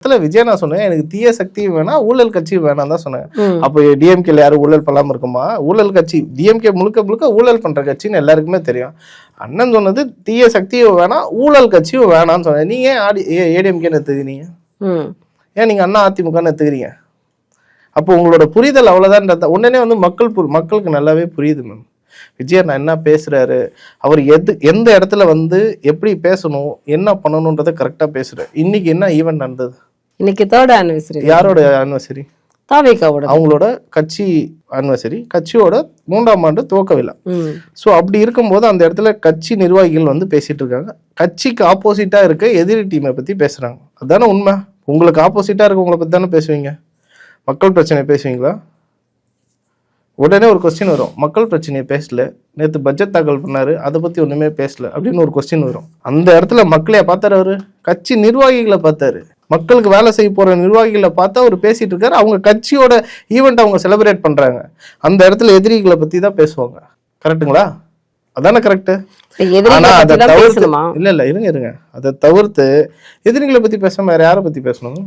விஜய் நான் சொன்னேன் எனக்கு தீய சக்தியும் வேணாம் ஊழல் கட்சியும் வேணாம் தான் சொன்னேன். ம். அப்போ டிஎம்கேல யாரும் ஊழல் பண்ணாம இருக்குமா? ஊழல் கட்சி டிஎம்கே முழுக்க முழுக்க ஊழல் பண்ற கட்சின்னு எல்லாருக்குமே தெரியும். அண்ணன் சொன்னது தீய சக்தியும் வேணாம் ஊழல் கட்சியும் வேணாம்னு சொன்னேன். நீங்க ஏன் ஏடிஎம்கேன்னு எடுத்துக்கிறீங்க? ம். ஏன் நீங்க அண்ணா அதிமுகன்னு எடுத்துக்கிறீங்க? அப்போ உங்களோட புரிதல் அவ்வளவுதான். உடனே வந்து மக்களுக்கு நல்லாவே புரியுது மேம். விஜய் நான் என்ன பேசுறாரு, அவர் எந்த இடத்துல வந்து எப்படி பேசணும் என்ன பண்ணணும்ன்றத கரெக்டா பேசுறாரு. இன்னைக்கு என்ன ஈவென்ட் நடந்தது? இன்னைக்கு 3rd anniversary. யாரோட ஆனிவர்சரி? தாவேகாவோட. அவங்களோட கட்சி ஆனிவர்சரி, கட்சியோட 3ஆம் ஆண்டு துவக்க விழா. ம். ஸோ அப்படி இருக்கும்போது அந்த இடத்துல கட்சி நிர்வாகிகள் வந்து பேசிட்டு இருக்காங்க. கட்சிக்கு ஆப்போசிட்டா இருக்க எதிரி டீமை பத்தி பேசுறாங்க. அதுதானே உண்மை. உங்களுக்கு ஆப்போசிட்டா இருக்கவங்களை பத்தி தானே பேசுவீங்க. மக்கள் பிரச்சனை பேசுவீங்களா? உடனே ஒரு கொஸ்டின் வரும், மக்கள் பிரச்சனையை பேசல, நேற்று பட்ஜெட் தாக்கல் பண்ணாரு அதை பத்தி ஒண்ணுமே பேசல அப்படின்னு ஒரு கொஸ்டின் வரும். அந்த இடத்துல மக்களையா பார்த்தாரு? அவரு கட்சி நிர்வாகிகளை பார்த்தாரு. மக்களுக்கு வேலை செய்ய போற நிர்வாகிகளை பார்த்தா அவர் பேசிட்டு இருக்காரு. அவங்க கட்சியோட ஈவெண்ட் அவங்க செலிப்ரேட் பண்றாங்க. அந்த இடத்துல எதிரிகளை பத்தி தான் பேசுவாங்க. கரெக்டுங்களா? அதானே கரெக்ட். ஆனா அதை தவிர்த்து இல்ல இருங்க அதை தவிர்த்து எதிரிகளை பத்தி பேசாம வேற யாரை பத்தி பேசணும்?